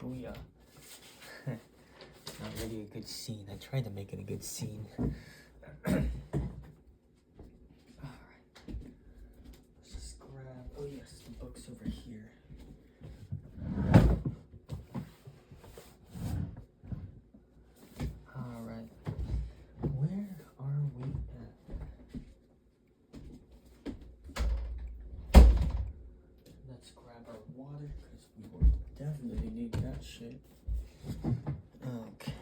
Booyah. Not really a good scene. I tried to make it a good scene. Alright. Let's just grab. Oh, yes, the book's over here. Alright. Where are we at? Let's grab our water because we will definitely need that shit. Okay.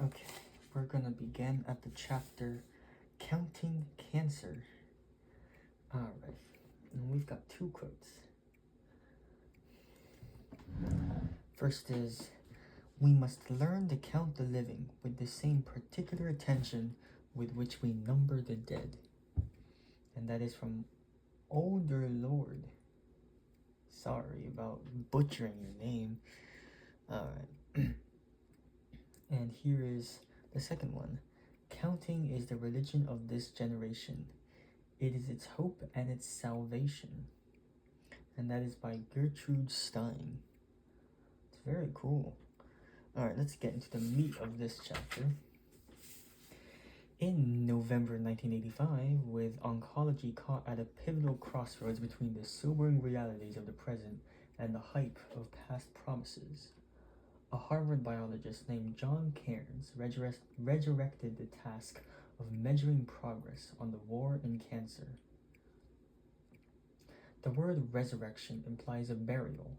Okay, we're gonna begin at the chapter Counting Cancer. Alright, and we've got two quotes. First is, we must learn to count the living with the same particular attention with which we number the dead. And that is from Older Lord. Sorry about butchering your name. Alright. And here is the second one. Counting is the religion of this generation. It is its hope and its salvation. And that is by Gertrude Stein. It's very cool. Alright, let's get into the meat of this chapter. In November 1985, with oncology caught at a pivotal crossroads between the sobering realities of the present and the hype of past promises, a Harvard biologist named John Cairns resurrected the task of measuring progress on the war in cancer. The word resurrection implies a burial,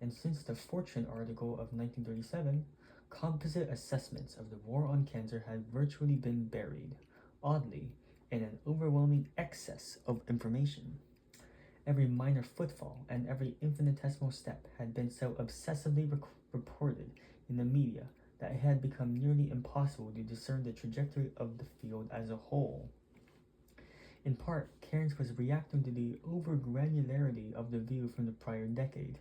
and since the Fortune article of 1937, composite assessments of the war on cancer had virtually been buried, oddly, in an overwhelming excess of information. Every minor footfall and every infinitesimal step had been so obsessively reported in the media that it had become nearly impossible to discern the trajectory of the field as a whole. In part, Cairns was reacting to the over-granularity of the view from the prior decade.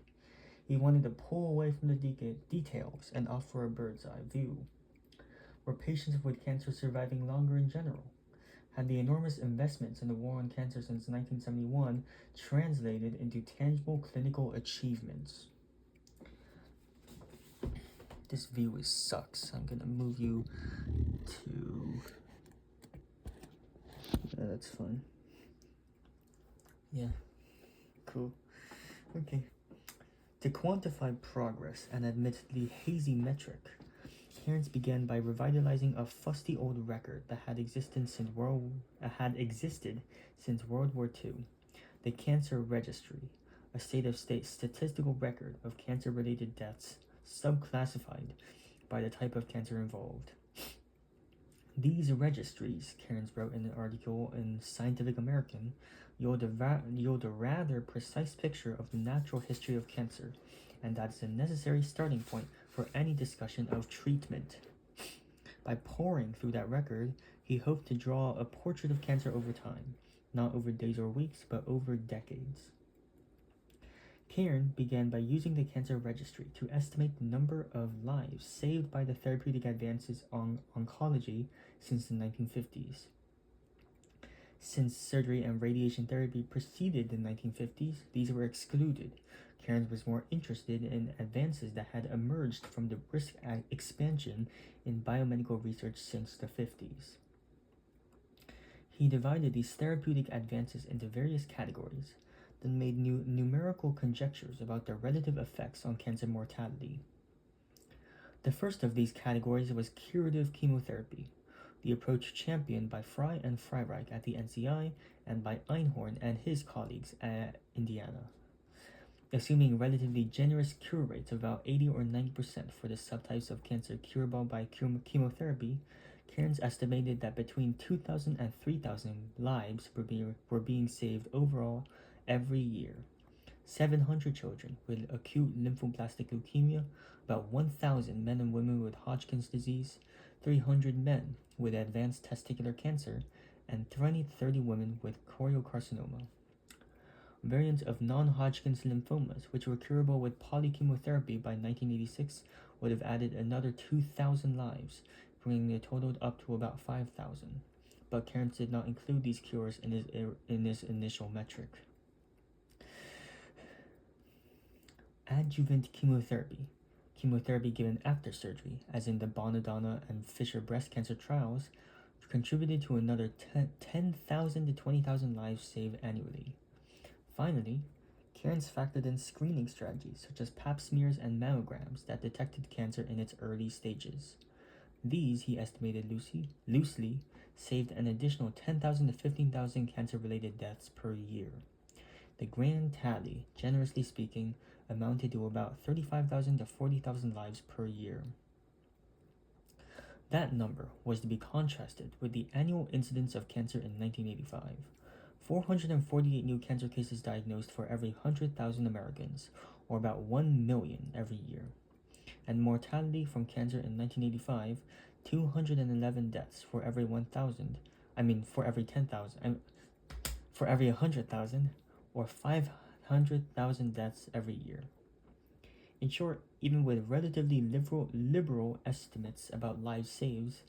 He wanted to pull away from the details and offer a bird's-eye view. Were patients with cancer surviving longer in general? Had the enormous investments in the war on cancer since 1971 translated into tangible clinical achievements? This view sucks. I'm gonna move you to... that's fun. Yeah, cool. Okay. To quantify progress, an admittedly hazy metric, Cairns began by revitalizing a fusty old record that had existed since World War II, the Cancer Registry, a state-of-state statistical record of cancer-related deaths, subclassified by the type of cancer involved. These registries, Cairns wrote in an article in Scientific American, yield a rather precise picture of the natural history of cancer, and that is a necessary starting point for any discussion of treatment. By poring through that record, he hoped to draw a portrait of cancer over time, not over days or weeks, but over decades. Cairns began by using the Cancer Registry to estimate the number of lives saved by the therapeutic advances on oncology since the 1950s. Since surgery and radiation therapy preceded the 1950s, these were excluded. Cairns was more interested in advances that had emerged from the brisk expansion in biomedical research since the 50s. He divided these therapeutic advances into various categories, then made numerical conjectures about their relative effects on cancer mortality. The first of these categories was curative chemotherapy, the approach championed by Fry and Freireich at the NCI and by Einhorn and his colleagues at Indiana. Assuming relatively generous cure rates of about 80 or 90% for the subtypes of cancer curable by chemotherapy, Cairns estimated that between 2,000 and 3,000 lives were being saved overall every year. 700 children with acute lymphoblastic leukemia, about 1,000 men and women with Hodgkin's disease, 300 men with advanced testicular cancer, and 30 women with choriocarcinoma. Variants of non-Hodgkin's lymphomas, which were curable with polychemotherapy by 1986, would have added another 2,000 lives, bringing the total up to about 5,000. But Cairns did not include these cures in his initial metric. Adjuvant chemotherapy. Chemotherapy given after surgery, as in the Bonadonna and Fisher breast cancer trials, contributed to another 10,000 to 20,000 lives saved annually. Finally, Cairns factored in screening strategies such as pap smears and mammograms that detected cancer in its early stages. These, he estimated loosely, saved an additional 10,000 to 15,000 cancer related deaths per year. The grand tally, generously speaking, amounted to about 35,000 to 40,000 lives per year. That number was to be contrasted with the annual incidence of cancer in 1985. 448 new cancer cases diagnosed for every 100,000 Americans, or about 1 million every year. And mortality from cancer in 1985, 211 deaths for every 1,000, for every 10,000, for every 100,000, or 500,000 deaths every year. In short, even with relatively liberal estimates about lives saved,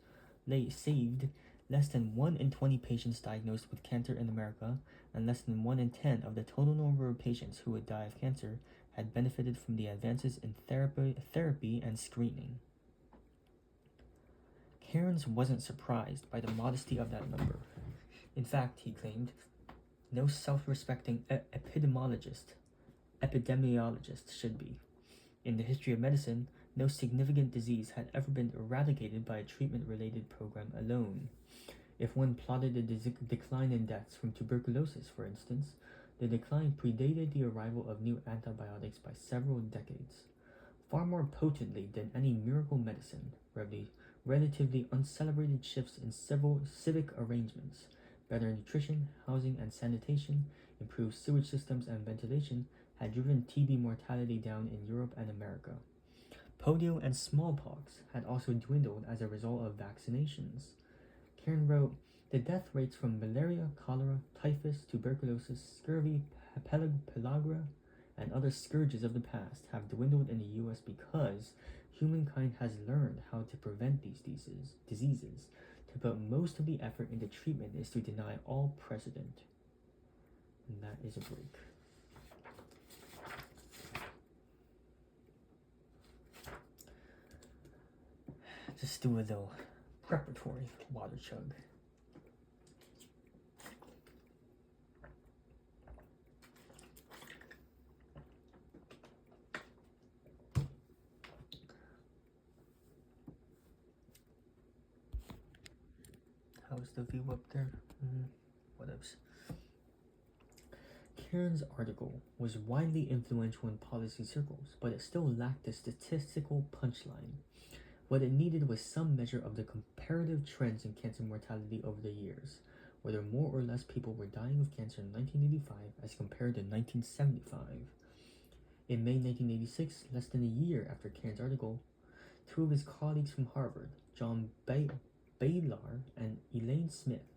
less than 1 in 20 patients diagnosed with cancer in America, and less than 1 in 10 of the total number of patients who would die of cancer had benefited from the advances in therapy and screening. Cairns wasn't surprised by the modesty of that number. In fact, he claimed, no self-respecting epidemiologist should be. In the history of medicine, no significant disease had ever been eradicated by a treatment-related program alone. If one plotted the decline in deaths from tuberculosis, for instance, the decline predated the arrival of new antibiotics by several decades. Far more potently than any miracle medicine, relatively uncelebrated shifts in civic arrangements, better nutrition, housing, and sanitation, improved sewage systems and ventilation had driven TB mortality down in Europe and America. Polio and smallpox had also dwindled as a result of vaccinations. Cairn wrote, the death rates from malaria, cholera, typhus, tuberculosis, scurvy, pellagra, and other scourges of the past have dwindled in the US because humankind has learned how to prevent these diseases, to put most of the effort into treatment is to deny all precedent. And that is a break. Just do a little preparatory water chug. How's the view up there? Whatevs. Cairns' article was widely influential in policy circles, but it still lacked a statistical punchline. What it needed was some measure of the comparative trends in cancer mortality over the years, whether more or less people were dying of cancer in 1985 as compared to 1975. In May 1986, less than a year after Cairns' article, two of his colleagues from Harvard, John Baylar and Elaine Smith,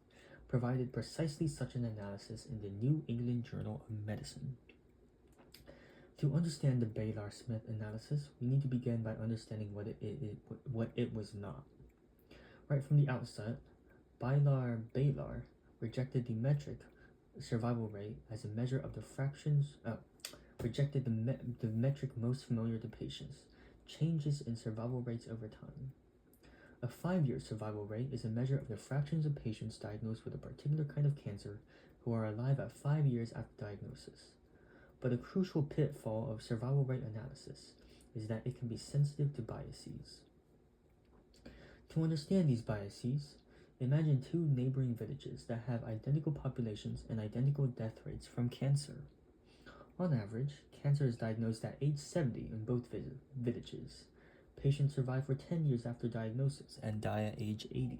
provided precisely such an analysis in the New England Journal of Medicine. To understand the Baylar-Smith analysis, we need to begin by understanding what it was not. Right from the outset, Baylar rejected the metric survival rate as a measure of the the metric most familiar to patients, changes in survival rates over time. A 5-year survival rate is a measure of the fractions of patients diagnosed with a particular kind of cancer who are alive at 5 years after diagnosis. But a crucial pitfall of survival rate analysis is that it can be sensitive to biases. To understand these biases, imagine two neighboring villages that have identical populations and identical death rates from cancer. On average, cancer is diagnosed at age 70 in both villages. Patients survive for 10 years after diagnosis and die at age 80.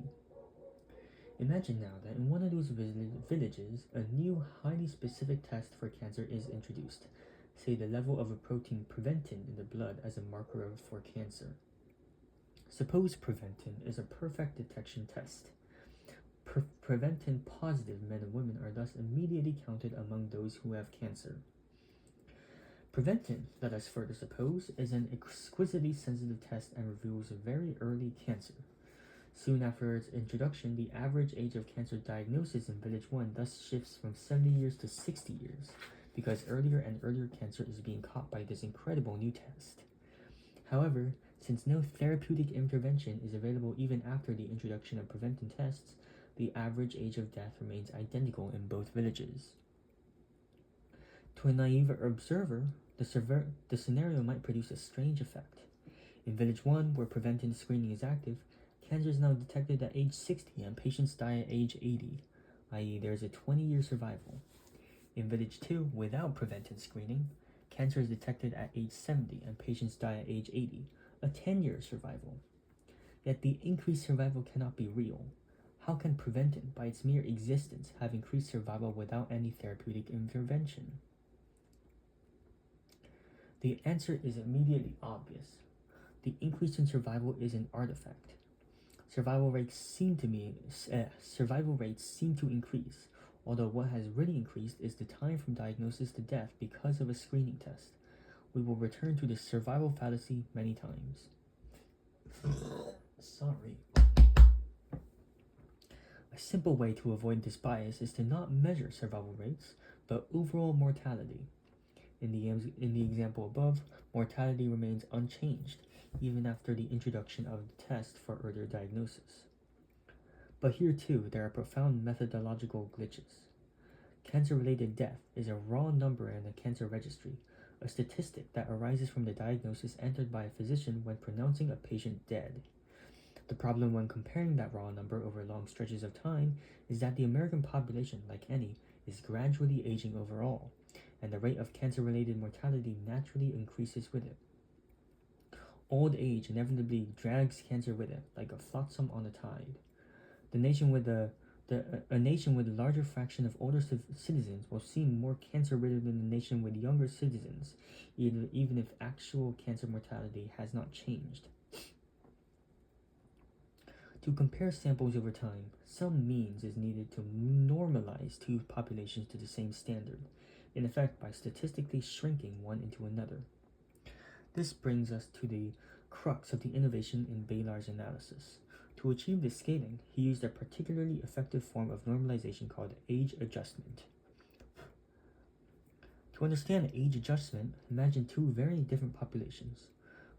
Imagine now that in one of those villages, a new highly specific test for cancer is introduced, say the level of a protein Preventin in the blood as a marker for cancer. Suppose Preventin is a perfect detection test. Preventin positive men and women are thus immediately counted among those who have cancer. Preventin, let us further suppose, is an exquisitely sensitive test and reveals very early cancer. Soon after its introduction, the average age of cancer diagnosis in Village 1 thus shifts from 70 years to 60 years, because earlier and earlier cancer is being caught by this incredible new test. However, since no therapeutic intervention is available even after the introduction of preventive tests, the average age of death remains identical in both villages. To a naive observer, the scenario might produce a strange effect. In Village 1, where preventive screening is active, cancer is now detected at age 60 and patients die at age 80, i.e. there is a 20-year survival. In Village 2, without preventive screening, cancer is detected at age 70 and patients die at age 80, a 10-year survival. Yet the increased survival cannot be real. How can prevention, by its mere existence, have increased survival without any therapeutic intervention? The answer is immediately obvious. The increase in survival is an artifact. Survival rates seem to increase, although what has really increased is the time from diagnosis to death because of a screening test. We will return to the survival fallacy many times. Sorry. A simple way to avoid this bias is to not measure survival rates, but overall mortality. In the example above, mortality remains unchanged, even after the introduction of the test for earlier diagnosis. But here too, there are profound methodological glitches. Cancer-related death is a raw number in a cancer registry, a statistic that arises from the diagnosis entered by a physician when pronouncing a patient dead. The problem when comparing that raw number over long stretches of time is that the American population, like any, is gradually aging overall, and the rate of cancer-related mortality naturally increases with it. Old age inevitably drags cancer with it, like a flotsam on a tide. A nation with a larger fraction of older citizens will seem more cancer-ridden than a nation with younger citizens, even if actual cancer mortality has not changed. To compare samples over time, some means is needed to normalize two populations to the same standard, in effect by statistically shrinking one into another. This brings us to the crux of the innovation in Baylor's analysis. To achieve this scaling, he used a particularly effective form of normalization called age adjustment. To understand age adjustment, imagine two very different populations.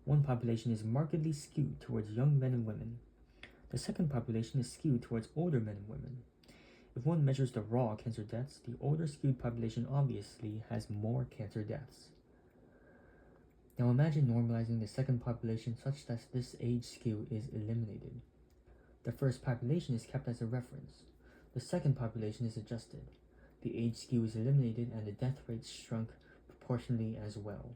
One population is markedly skewed towards young men and women. The second population is skewed towards older men and women. If one measures the raw cancer deaths, the older skewed population obviously has more cancer deaths. Now imagine normalizing the second population such that this age skew is eliminated. The first population is kept as a reference. The second population is adjusted. The age skew is eliminated and the death rates shrunk proportionally as well.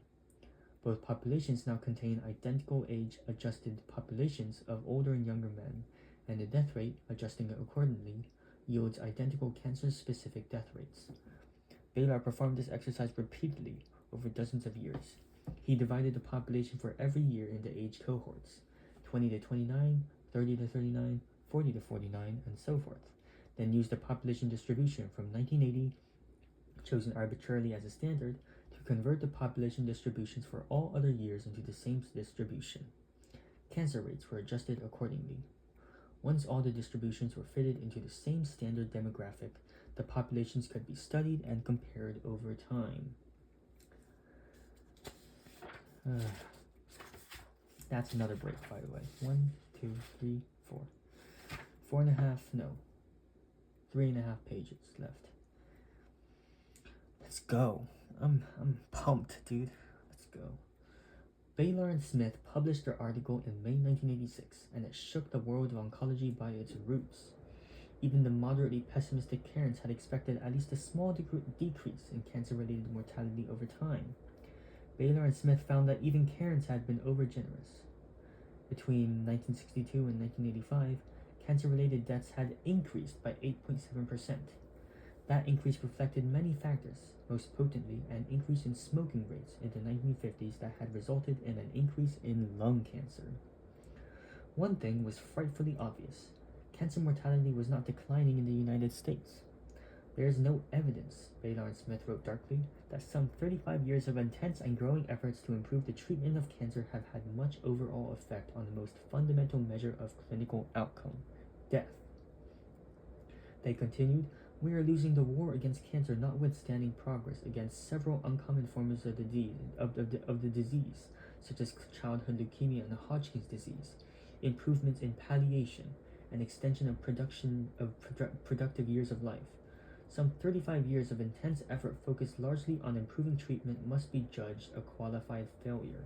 Both populations now contain identical age-adjusted populations of older and younger men, and the death rate, adjusting it accordingly, yields identical cancer-specific death rates. Baylor performed this exercise repeatedly over dozens of years. He divided the population for every year into age cohorts, 20 to 29, 30 to 39, 40 to 49, and so forth, then used the population distribution from 1980, chosen arbitrarily as a standard, to convert the population distributions for all other years into the same distribution. Cancer rates were adjusted accordingly. Once all the distributions were fitted into the same standard demographic, the populations could be studied and compared over time. That's another break, by the way. 1, 2, 3, 4. 3.5 pages left. Let's go. I'm pumped, dude. Let's go. Baylor and Smith published their article in May 1986, and it shook the world of oncology by its roots. Even the moderately pessimistic Cairns had expected at least a small decrease in cancer-related mortality over time. Baylor and Smith found that even Cairns had been overgenerous. Between 1962 and 1985, cancer-related deaths had increased by 8.7%. That increase reflected many factors, most potently an increase in smoking rates in the 1950s that had resulted in an increase in lung cancer. One thing was frightfully obvious. Cancer mortality was not declining in the United States. There is no evidence, Baylor and Smith wrote darkly, that some 35 years of intense and growing efforts to improve the treatment of cancer have had much overall effect on the most fundamental measure of clinical outcome, death. They continued, We are losing the war against cancer, notwithstanding progress against several uncommon forms of the disease, such as childhood leukemia and Hodgkin's disease, improvements in palliation, and extension of productive years of life. Some 35 years of intense effort focused largely on improving treatment must be judged a qualified failure.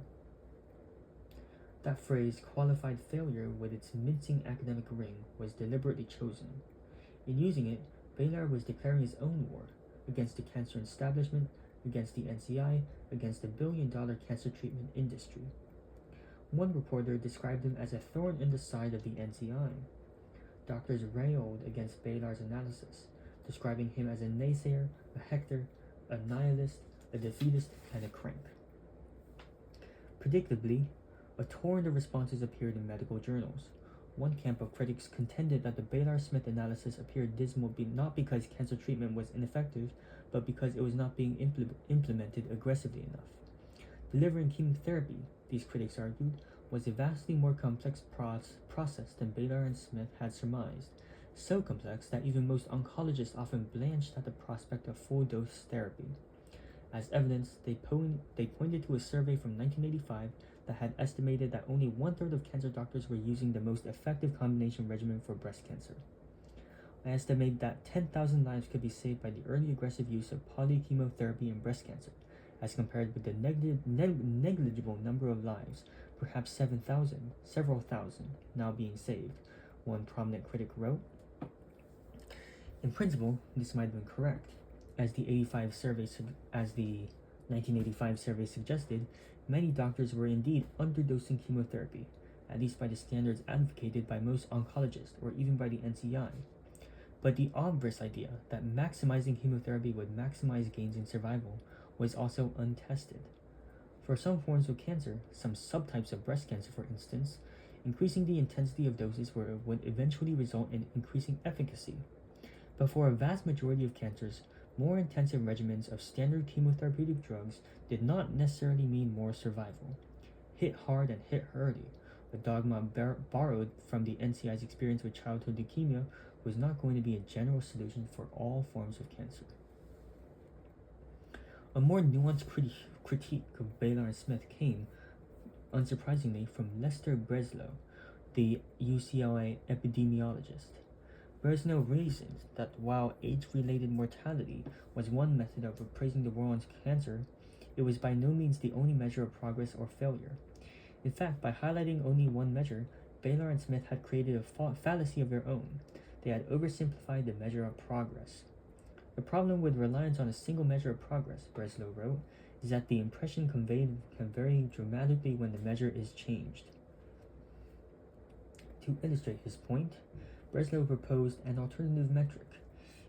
That phrase, qualified failure, with its mincing academic ring, was deliberately chosen. In using it, Baylor was declaring his own war against the cancer establishment, against the NCI, against the billion-dollar cancer treatment industry. One reporter described him as a thorn in the side of the NCI. Doctors railed against Baylor's analysis, describing him as a naysayer, a hector, a nihilist, a defeatist, and a crank. Predictably, a torrent of responses appeared in medical journals. One camp of critics contended that the Baylor-Smith analysis appeared dismal not because cancer treatment was ineffective, but because it was not being implemented aggressively enough. Delivering chemotherapy, these critics argued, was a vastly more complex process than Baylor and Smith had surmised, so complex that even most oncologists often blanched at the prospect of full-dose therapy. As evidence, they pointed to a survey from 1985 that had estimated that only 1/3 of cancer doctors were using the most effective combination regimen for breast cancer. I estimate that 10,000 lives could be saved by the early aggressive use of polychemotherapy in breast cancer, as compared with the negligible number of lives, perhaps several thousand, now being saved, one prominent critic wrote. In principle, this might have been correct. As the 1985 survey suggested, many doctors were indeed underdosing chemotherapy, at least by the standards advocated by most oncologists or even by the NCI. But the obverse idea that maximizing chemotherapy would maximize gains in survival was also untested. For some forms of cancer, some subtypes of breast cancer for instance, increasing the intensity of doses would eventually result in increasing efficacy. But for a vast majority of cancers, more intensive regimens of standard chemotherapeutic drugs did not necessarily mean more survival. Hit hard and hit early, a dogma borrowed from the NCI's experience with childhood leukemia, was not going to be a general solution for all forms of cancer. A more nuanced critique of Baylor and Smith came, unsurprisingly, from Lester Breslow, the UCLA epidemiologist. Breslow reasoned that while age-related mortality was one method of appraising the war on cancer, it was by no means the only measure of progress or failure. In fact, by highlighting only one measure, Baylor and Smith had created a fallacy of their own. They had oversimplified the measure of progress. The problem with reliance on a single measure of progress, Breslow wrote, is that the impression conveyed can vary dramatically when the measure is changed. To illustrate his point, Breslow proposed an alternative metric.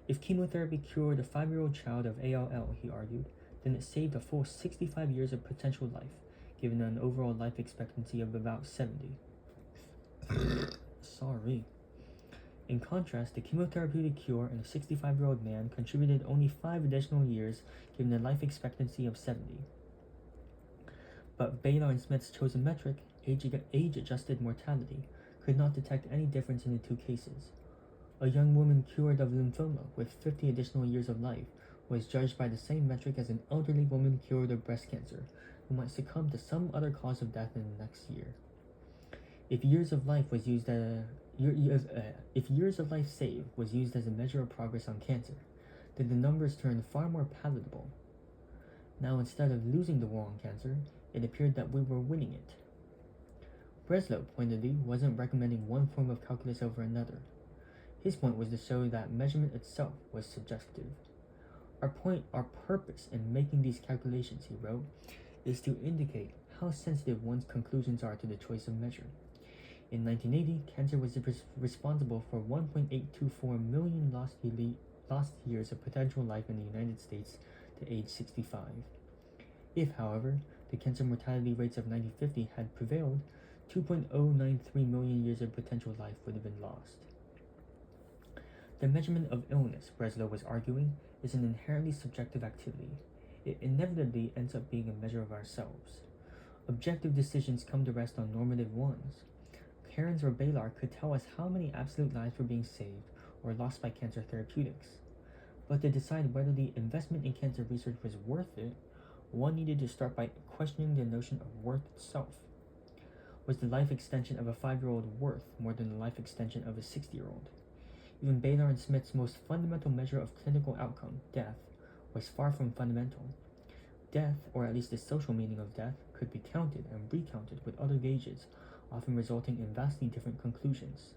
If chemotherapy cured a 5-year-old child of ALL, he argued, then it saved a full 65 years of potential life, given an overall life expectancy of about 70. Sorry. In contrast, the chemotherapeutic cure in a 65-year-old man contributed only 5 additional years, given a life expectancy of 70. But Baylor and Smith's chosen metric, age-adjusted mortality, could not detect any difference in the two cases. A young woman cured of lymphoma with 50 additional years of life was judged by the same metric as an elderly woman cured of breast cancer, who might succumb to some other cause of death in the next year. If years of life saved was used as a measure of progress on cancer, then the numbers turned far more palatable. Now, instead of losing the war on cancer, it appeared that we were winning it. Breslow, pointedly, wasn't recommending one form of calculus over another. His point was to show that measurement itself was subjective. Our purpose in making these calculations, he wrote, is to indicate how sensitive one's conclusions are to the choice of measure. In 1980, cancer was responsible for 1.824 million lost years of potential life in the United States to age 65. If, however, the cancer mortality rates of 1950 had prevailed, 2.093 million years of potential life would have been lost. The measurement of illness, Breslow was arguing, is an inherently subjective activity. It inevitably ends up being a measure of ourselves. Objective decisions come to rest on normative ones. Cairns or Baylor could tell us how many absolute lives were being saved or lost by cancer therapeutics. But to decide whether the investment in cancer research was worth it, one needed to start by questioning the notion of worth itself. Was the life extension of a 5-year-old worth more than the life extension of a 60-year-old? Even Baylor and Smith's most fundamental measure of clinical outcome, death, was far from fundamental. Death, or at least the social meaning of death, could be counted and recounted with other gauges, often resulting in vastly different conclusions.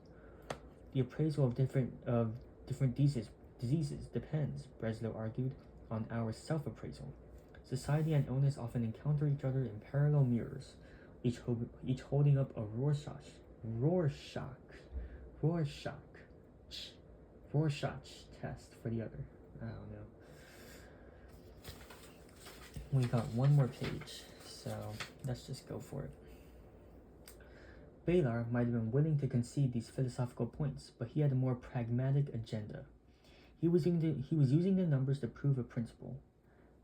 The appraisal of different diseases depends, Breslow argued, on our self-appraisal. Society and illness often encounter each other in parallel mirrors, each holding up a Rorschach test for the other. I don't know. We got one more page, so let's just go for it. Baylor might have been willing to concede these philosophical points, but he had a more pragmatic agenda. He was using the numbers to prove a principle.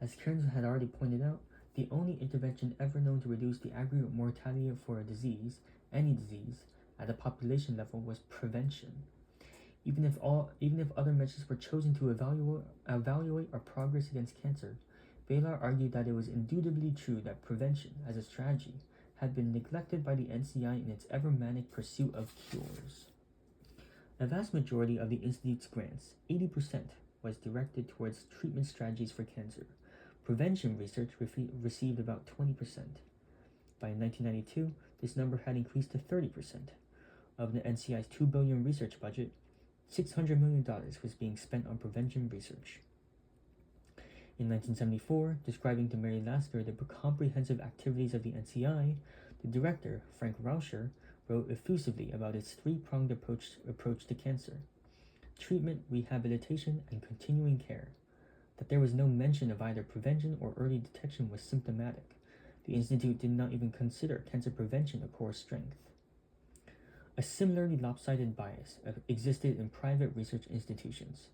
As Kearns had already pointed out, the only intervention ever known to reduce the aggregate mortality for a disease, any disease, at a population level was prevention. Even if other measures were chosen to evaluate our progress against cancer, Baylor argued that it was indubitably true that prevention, as a strategy, had been neglected by the NCI in its ever-manic pursuit of cures. A vast majority of the Institute's grants, 80%, was directed towards treatment strategies for cancer. Prevention research received about 20%. By 1992, this number had increased to 30%. Of the NCI's $2 billion research budget, $600 million was being spent on prevention research. In 1974, describing to Mary Lasker the comprehensive activities of the NCI, the director, Frank Rauscher, wrote effusively about its three-pronged approach to cancer: treatment, rehabilitation, and continuing care. That there was no mention of either prevention or early detection was symptomatic. The Institute did not even consider cancer prevention a core strength. A similarly lopsided bias existed in private research institutions.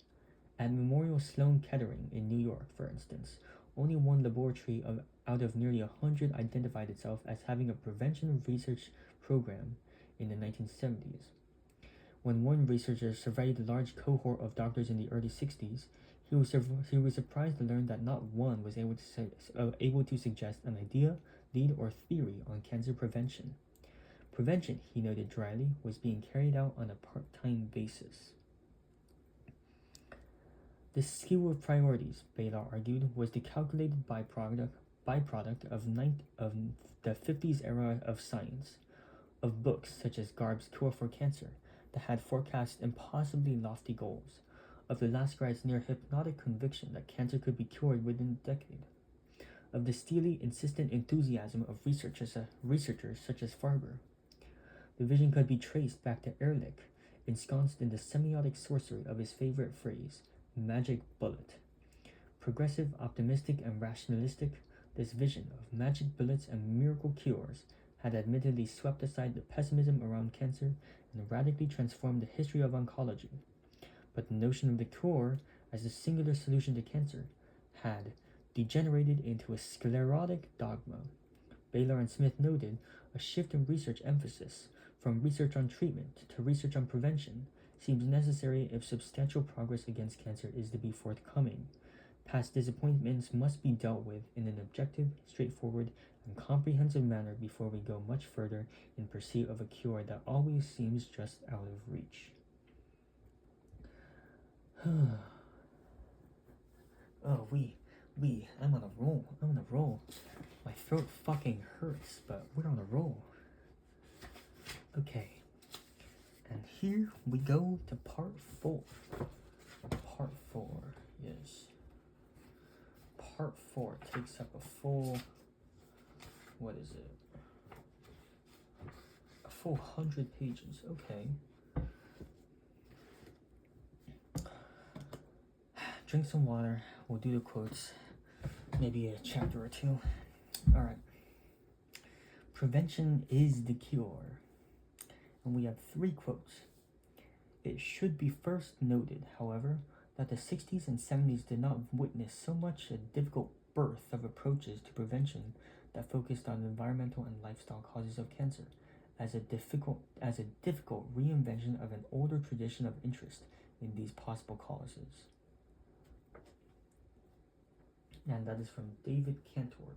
At Memorial Sloan Kettering in New York, for instance, only one laboratory out of nearly 100 identified itself as having a prevention research program in the 1970s. When one researcher surveyed a large cohort of doctors in the early 60s, he was surprised to learn that not one was able to suggest an idea, lead, or theory on cancer prevention. Prevention, he noted dryly, was being carried out on a part-time basis. This skew of priorities, Baylor argued, was the calculated byproduct of the 50s era of science, of books such as Garb's Cure for Cancer that had forecast impossibly lofty goals, of the Laskerite's near-hypnotic conviction that cancer could be cured within a decade, of the steely, insistent enthusiasm of researchers such as Farber. The vision could be traced back to Ehrlich, ensconced in the semiotic sorcery of his favorite phrase, magic bullet. Progressive, optimistic, and rationalistic, this vision of magic bullets and miracle cures had admittedly swept aside the pessimism around cancer and radically transformed the history of oncology. But the notion of the cure as a singular solution to cancer had degenerated into a sclerotic dogma. Baylor and Smith noted a shift in research emphasis from research on treatment to research on prevention seems necessary if substantial progress against cancer is to be forthcoming. Past disappointments must be dealt with in an objective, straightforward, and comprehensive manner before we go much further in pursuit of a cure that always seems just out of reach. I'm on a roll. My throat fucking hurts, but we're on a roll. Okay. And here we go to part 4. Part 4, yes. Part 4 takes up a full, what is it? A full 100 pages, okay. Drink some water, we'll do the quotes, maybe a chapter or two. Alright. Prevention is the cure. And we have 3 quotes. It should be first noted, however, that the 60s and 70s did not witness so much a difficult birth of approaches to prevention that focused on environmental and lifestyle causes of cancer, as a difficult reinvention of an older tradition of interest in these possible causes. And that is from David Cantor.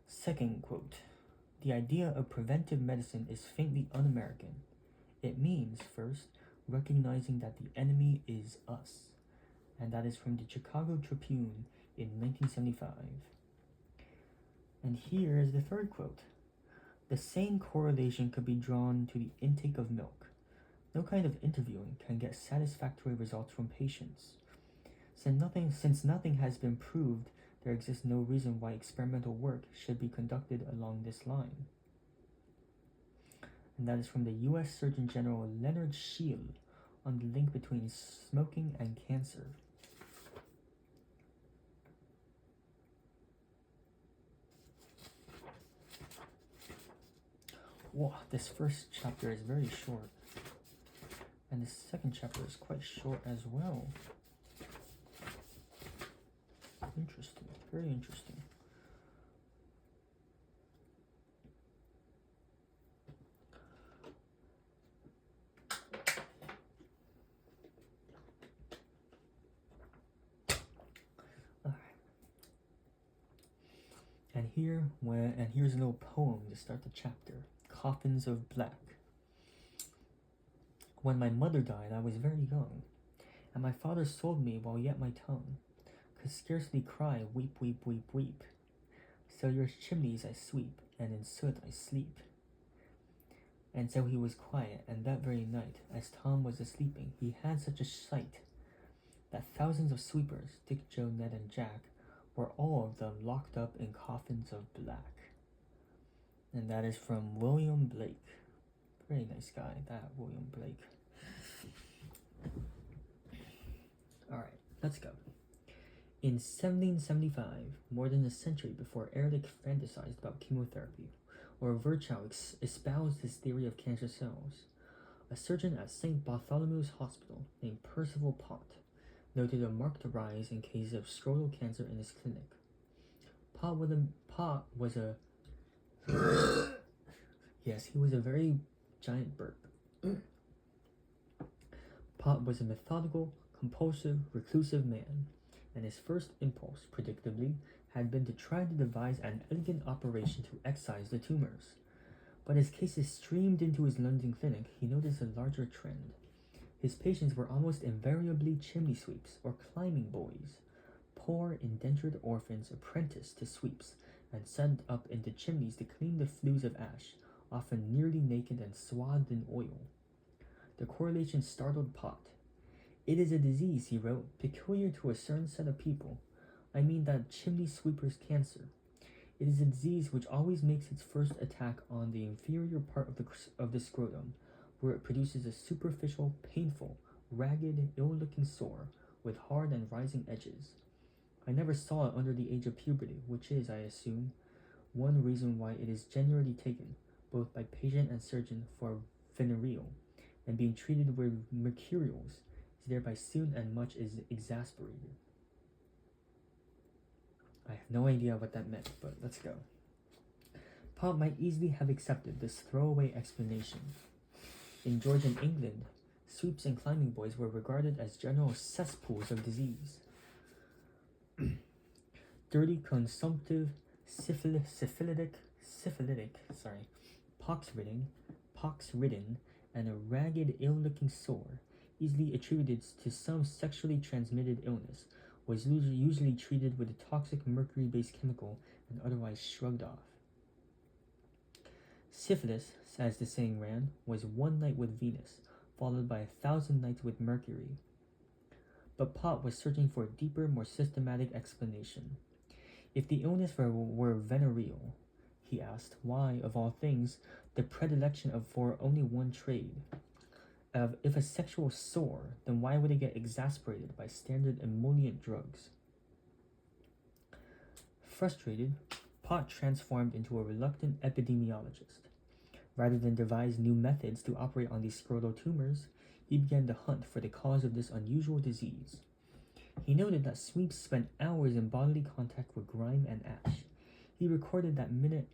Second quote: the idea of preventive medicine is faintly un-American. It means, first, recognizing that the enemy is us. And that is from the Chicago Tribune in 1975. And here is the third quote: the same correlation could be drawn to the intake of milk. No kind of interviewing can get satisfactory results from patients. Since nothing has been proved, there exists no reason why experimental work should be conducted along this line. And that is from the U.S. Surgeon General Leonard Scheele on the link between smoking and cancer. Wow, this first chapter is very short. And the second chapter is quite short as well. Interesting, very interesting. And here's a little poem to start the chapter. Coffins of Black. When my mother died, I was very young, and my father sold me while yet my tongue could scarcely cry, weep, weep, weep, weep. Cellular's chimneys I sweep, and in soot I sleep. And so he was quiet, and that very night, as Tom was a-sleeping, he had such a sight that thousands of sweepers, Dick, Joe, Ned, and Jack, were all of them locked up in coffins of black. And that is from William Blake. Very nice guy, that William Blake. Alright, let's go. In 1775, more than a century before Ehrlich fantasized about chemotherapy, or Virchow espoused his theory of cancer cells, a surgeon at St. Bartholomew's Hospital named Percival Pott noted a marked rise in cases of scrotal cancer in his clinic. Pott was a yes, he was a very giant burp. Pott was a methodical, compulsive, reclusive man, and his first impulse, predictably, had been to try to devise an elegant operation to excise the tumors. But as cases streamed into his London clinic, he noticed a larger trend. His patients were almost invariably chimney sweeps or climbing boys, poor indentured orphans apprenticed to sweeps and sent up into chimneys to clean the flues of ash, often nearly naked and swathed in oil. The correlation startled Pott. "It is a disease," he wrote, "peculiar to a certain set of people. I mean that chimney sweeper's cancer. It is a disease which always makes its first attack on the inferior part of the scrotum, where it produces a superficial, painful, ragged, ill-looking sore with hard and rising edges. I never saw it under the age of puberty, which is, I assume, one reason why it is generally taken, both by patient and surgeon, for venereal, and being treated with mercurials is thereby soon and much is exasperated." I have no idea what that meant, but let's go. Pott might easily have accepted this throwaway explanation. In Georgian England, sweeps and climbing boys were regarded as general cesspools of disease. Dirty, consumptive, syphilitic, pox-ridden, and a ragged, ill-looking sore, easily attributed to some sexually transmitted illness, was usually treated with a toxic mercury-based chemical and otherwise shrugged off. Syphilis, as the saying ran, was one night with Venus, followed by 1,000 nights with Mercury. But Pott was searching for a deeper, more systematic explanation. If the illness were venereal, he asked, why, of all things, the predilection for only one trade? If a sexual sore, then why would it get exasperated by standard emollient drugs? Frustrated, Pott transformed into a reluctant epidemiologist. Rather than devise new methods to operate on these scrotal tumors, he began to hunt for the cause of this unusual disease. He noted that sweeps spent hours in bodily contact with grime and ash. He recorded that minute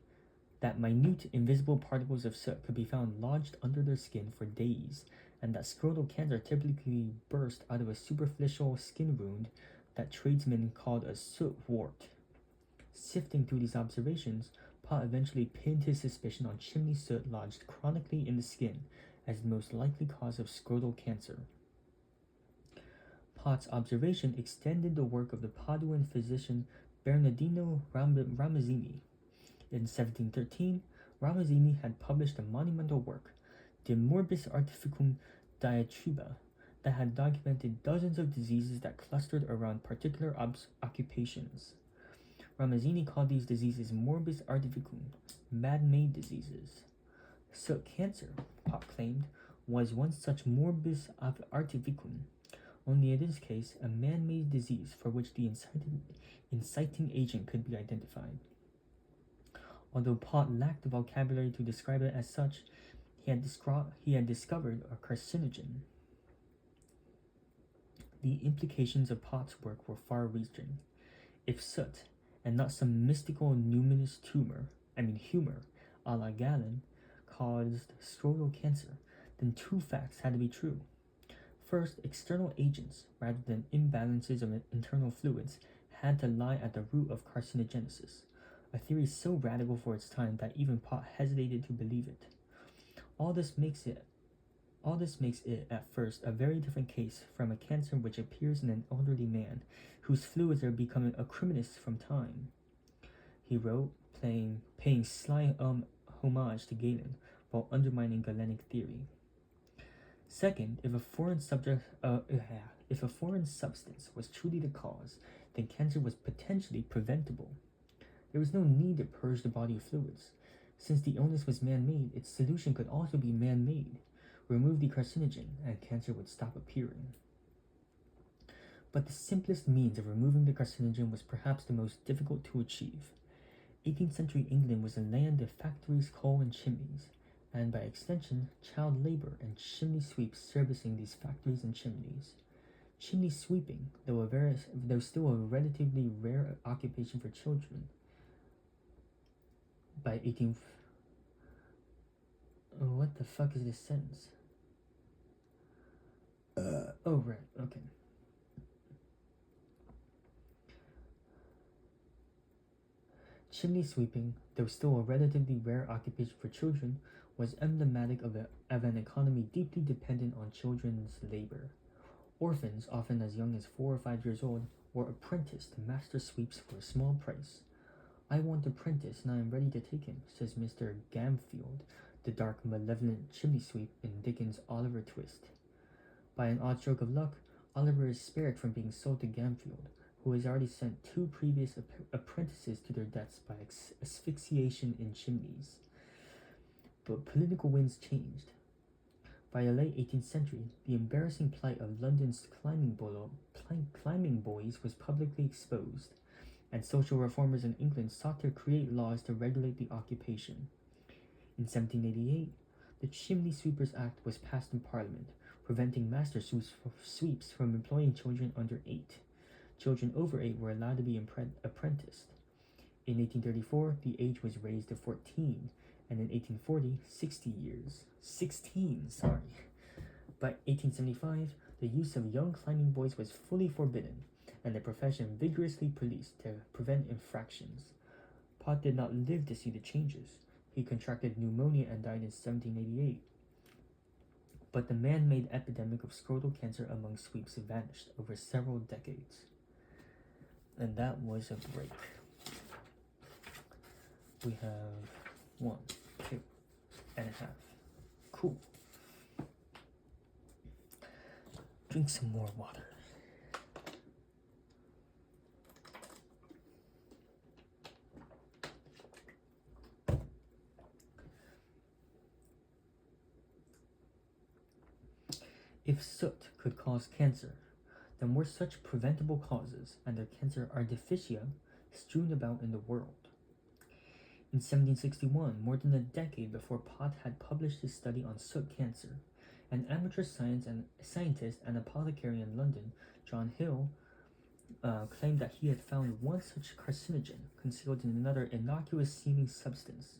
invisible particles of soot could be found lodged under their skin for days, and that scrotal cancer typically burst out of a superficial skin wound that tradesmen called a soot wart. Sifting through these observations, Pott eventually pinned his suspicion on chimney soot lodged chronically in the skin as the most likely cause of scrotal cancer. Pott's observation extended the work of the Paduan physician Bernardino Ramazzini. In 1713, Ramazzini had published a monumental work, De Morbis Artificum Diatriba, that had documented dozens of diseases that clustered around particular occupations. Ramazzini called these diseases morbis artificum, man-made diseases. Soot cancer, Pott claimed, was one such morbis artificum, only in this case a man-made disease for which the inciting agent could be identified. Although Pott lacked the vocabulary to describe it as such, he had discovered a carcinogen. The implications of Pott's work were far-reaching. If soot, and not some mystical numinous humor, a la Galen, caused scrotal cancer, then two facts had to be true. First, external agents, rather than imbalances of internal fluids, had to lie at the root of carcinogenesis, a theory so radical for its time that even Pott hesitated to believe it. All this makes it, at first, a very different case from a cancer which appears in an elderly man, whose fluids are becoming acrimonious from time. He wrote, paying sly homage to Galen, while undermining Galenic theory. Second, if a foreign substance was truly the cause, then cancer was potentially preventable. There was no need to purge the body of fluids. Since the illness was man-made, its solution could also be man-made. Remove the carcinogen, and cancer would stop appearing. But the simplest means of removing the carcinogen was perhaps the most difficult to achieve. 18th century England was a land of factories, coal, and chimneys, and by extension, child labor and chimney sweeps servicing these factories and chimneys. Chimney sweeping, though still a relatively rare occupation for children, by 18... Oh, what the fuck is this sentence? Oh, right, okay. Chimney sweeping, though still a relatively rare occupation for children, was emblematic of an economy deeply dependent on children's labor. Orphans, often as young as 4 or 5 years old, were apprenticed to master sweeps for a small price. "I want an apprentice, and I am ready to take him," says Mr. Gamfield, the dark, malevolent chimney sweep in Dickens' Oliver Twist. By an odd stroke of luck, Oliver is spared from being sold to Gamfield, who has already sent 2 previous apprentices to their deaths by asphyxiation in chimneys. But political winds changed. By the late 18th century, the embarrassing plight of London's climbing boys was publicly exposed, and social reformers in England sought to create laws to regulate the occupation. In 1788, the Chimney Sweepers Act was passed in Parliament, preventing master sweeps from employing children under 8. Children over 8 were allowed to be apprenticed. In 1834, the age was raised to 14, and in 1840, 60 years. 16, sorry. By 1875, the use of young climbing boys was fully forbidden, and the profession vigorously policed to prevent infractions. Pott did not live to see the changes. He contracted pneumonia and died in 1788. But the man-made epidemic of scrotal cancer among sweeps vanished over several decades. And that was a break. We have 1, 2.5. Cool. Drink some more water. If soot could cause cancer, then were such preventable causes and their cancer artificia strewn about in the world? In 1761, more than a decade before Pott had published his study on soot cancer, an amateur scientist and apothecary in London, John Hill, claimed that he had found one such carcinogen concealed in another innocuous-seeming substance.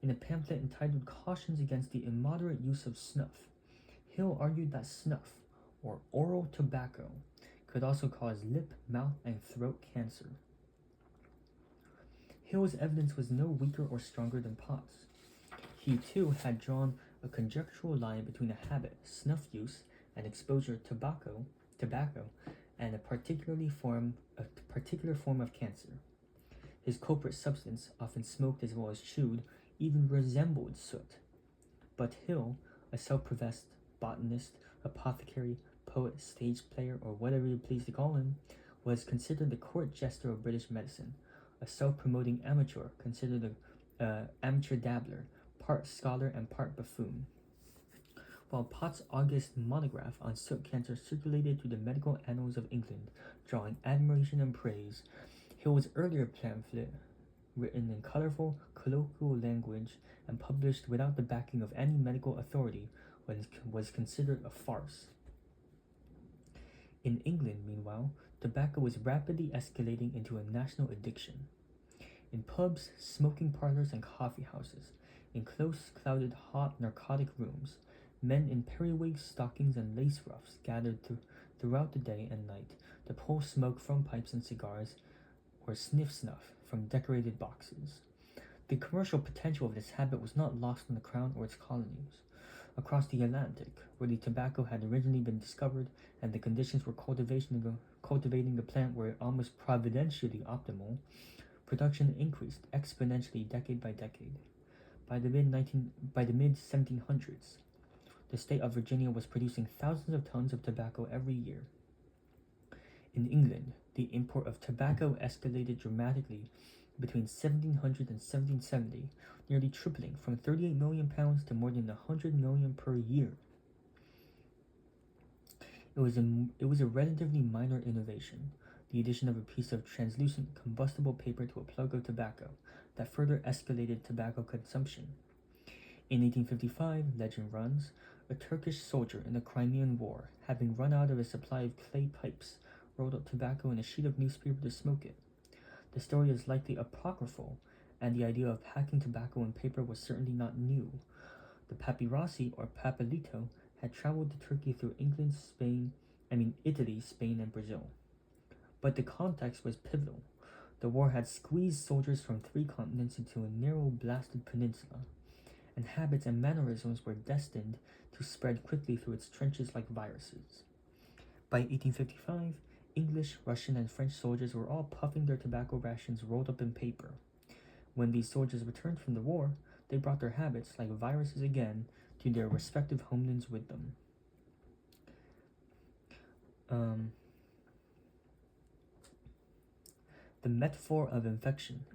In a pamphlet entitled Cautions Against the Immoderate Use of Snuff, Hill argued that snuff, or oral tobacco, could also cause lip, mouth, and throat cancer. Hill's evidence was no weaker or stronger than Potts. He too had drawn a conjectural line between a habit, snuff use, and exposure to tobacco, and a particular form of cancer. His culprit substance, often smoked as well as chewed, even resembled soot. But Hill, a self-professed botanist, apothecary, poet, stage player, or whatever you please to call him, was considered the court jester of British medicine, a self-promoting amateur, considered an amateur dabbler, part scholar and part buffoon. While Potts' August monograph on soot cancer circulated through the medical annals of England, drawing admiration and praise, Hill's earlier pamphlet, written in colorful, colloquial language and published without the backing of any medical authority, was considered a farce. In England, meanwhile, tobacco was rapidly escalating into a national addiction. In pubs, smoking parlors, and coffee houses, in close, crowded, hot, narcotic rooms, men in periwigs, stockings, and lace ruffs gathered throughout the day and night to pull smoke from pipes and cigars or sniff snuff from decorated boxes. The commercial potential of this habit was not lost on the Crown or its colonies. Across the Atlantic, where the tobacco had originally been discovered and the conditions for cultivating the plant were almost providentially optimal, production increased exponentially decade by decade. By the mid-1700s, the state of Virginia was producing thousands of tons of tobacco every year. In England, the import of tobacco escalated dramatically between 1700 and 1770, nearly tripling from 38 million pounds to more than 100 million per year. It was a relatively minor innovation, the addition of a piece of translucent combustible paper to a plug of tobacco, that further escalated tobacco consumption. In 1855, legend runs, a Turkish soldier in the Crimean War, having run out of a supply of clay pipes, rolled up tobacco in a sheet of newspaper to smoke it. The story is likely apocryphal, and the idea of packing tobacco in paper was certainly not new. The papyrussi, or papelito, had traveled to Turkey through Italy, Spain, and Brazil. But the context was pivotal. The war had squeezed soldiers from 3 continents into a narrow, blasted peninsula, and habits and mannerisms were destined to spread quickly through its trenches like viruses. By 1855, English, Russian, and French soldiers were all puffing their tobacco rations rolled up in paper. When these soldiers returned from the war, they brought their habits, like viruses again, to their respective homelands with them. The metaphor of infection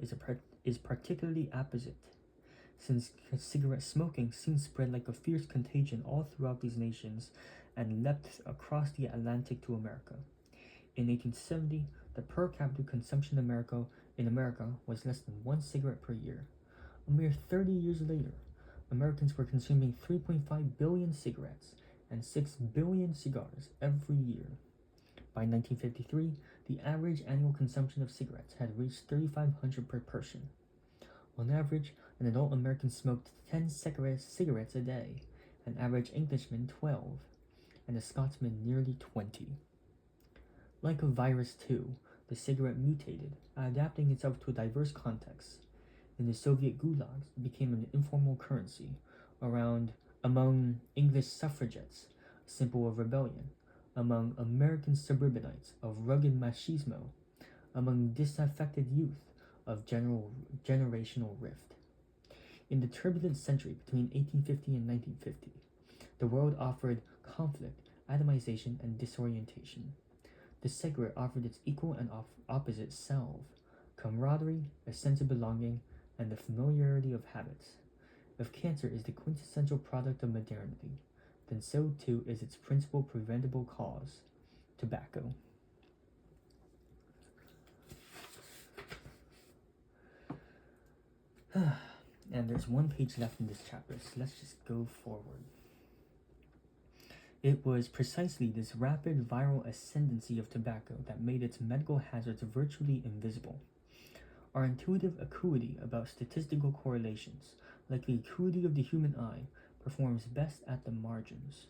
is particularly apposite, since cigarette smoking soon spread like a fierce contagion all throughout these nations and leapt across the Atlantic to America. In 1870, the per capita consumption in America was less than 1 cigarette per year. A mere 30 years later, Americans were consuming 3.5 billion cigarettes and 6 billion cigars every year. By 1953, the average annual consumption of cigarettes had reached 3,500 per person. On average, an adult American smoked 10 cigarettes a day, an average Englishman 12, and a Scotsman nearly 20. Like a virus too, the cigarette mutated, adapting itself to a diverse context. In the Soviet gulags, it became an informal currency among English suffragettes, a symbol of rebellion, among American suburbanites of rugged machismo, among disaffected youth of generational rift. In the turbulent century between 1850 and 1950, the world offered conflict, atomization, and disorientation. The cigarette offered its equal and opposite salve, camaraderie, a sense of belonging, and the familiarity of habits. If cancer is the quintessential product of modernity, then so too is its principal preventable cause, tobacco. And there's 1 page left in this chapter, so let's just go forward. It was precisely this rapid viral ascendancy of tobacco that made its medical hazards virtually invisible. Our intuitive acuity about statistical correlations, like the acuity of the human eye, performs best at the margins.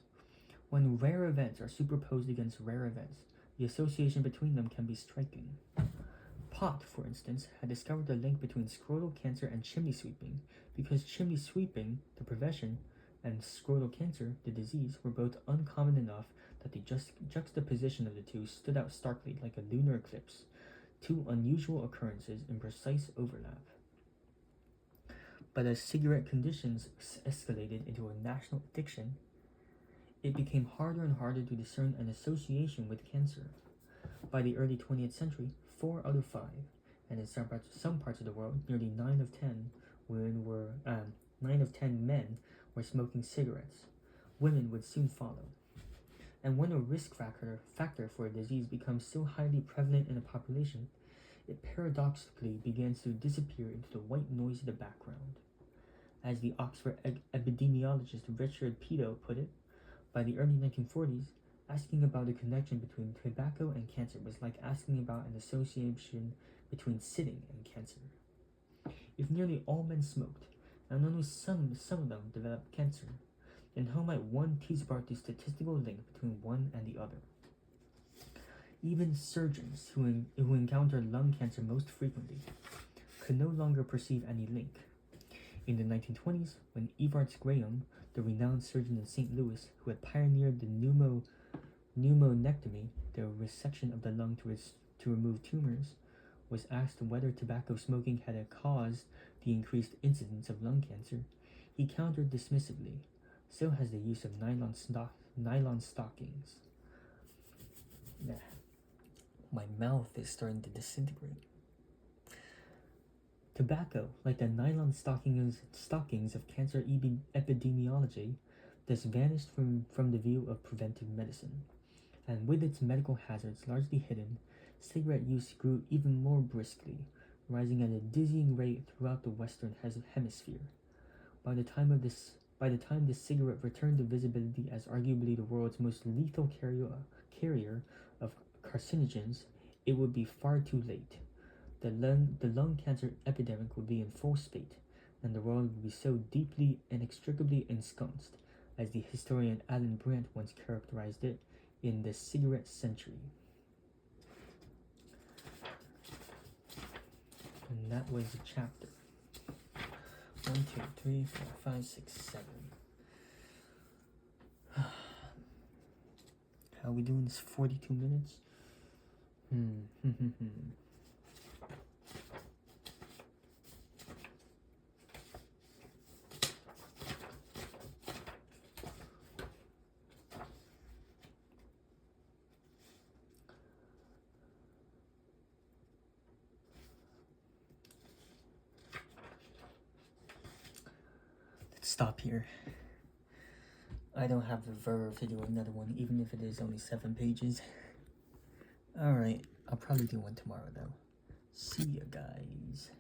When rare events are superposed against rare events, the association between them can be striking. Pott, for instance, had discovered the link between scrotal cancer and chimney sweeping, because chimney sweeping, the profession, and scrotal cancer, the disease, were both uncommon enough that the juxtaposition of the two stood out starkly like a lunar eclipse, two unusual occurrences in precise overlap. But as cigarette conditions escalated into a national addiction, it became harder and harder to discern an association with cancer. By the early 20th century, 4 out of 5, and in some parts of the world, nearly 9 of 10 men were smoking cigarettes. Women would soon follow. And when a risk factor for a disease becomes so highly prevalent in a population, it paradoxically begins to disappear into the white noise of the background. As the Oxford epidemiologist Richard Peto put it, by the early 1940s, asking about a connection between tobacco and cancer was like asking about an association between sitting and cancer. If nearly all men smoked, and only some of them developed cancer, then how might one tease apart the statistical link between one and the other? Even surgeons who encounter lung cancer most frequently could no longer perceive any link. In the 1920s, when Evarts Graham, the renowned surgeon in St. Louis who had pioneered the pneumonectomy, the resection of the lung to remove tumors, was asked whether tobacco smoking had caused the increased incidence of lung cancer, he countered dismissively, "So has the use of nylon stockings." Yeah. My mouth is starting to disintegrate. Tobacco, like the nylon stockings of cancer epidemiology, thus vanished from the view of preventive medicine, and with its medical hazards largely hidden, cigarette use grew even more briskly, rising at a dizzying rate throughout the Western Hemisphere. By the time the cigarette returned to visibility as arguably the world's most lethal carrier of carcinogens, it would be far too late. The lung cancer epidemic would be in full spate, and the world would be so deeply, inextricably ensconced, as the historian Alan Brandt once characterized it, in the cigarette century. And that was the chapter. 1, 2, 3, 4, 5, 6, 7. How are we doing this? 42 minutes? Let's stop here. I don't have the verve to do another one, even if it is only 7 pages. Alright, I'll probably do one tomorrow though. See ya, guys.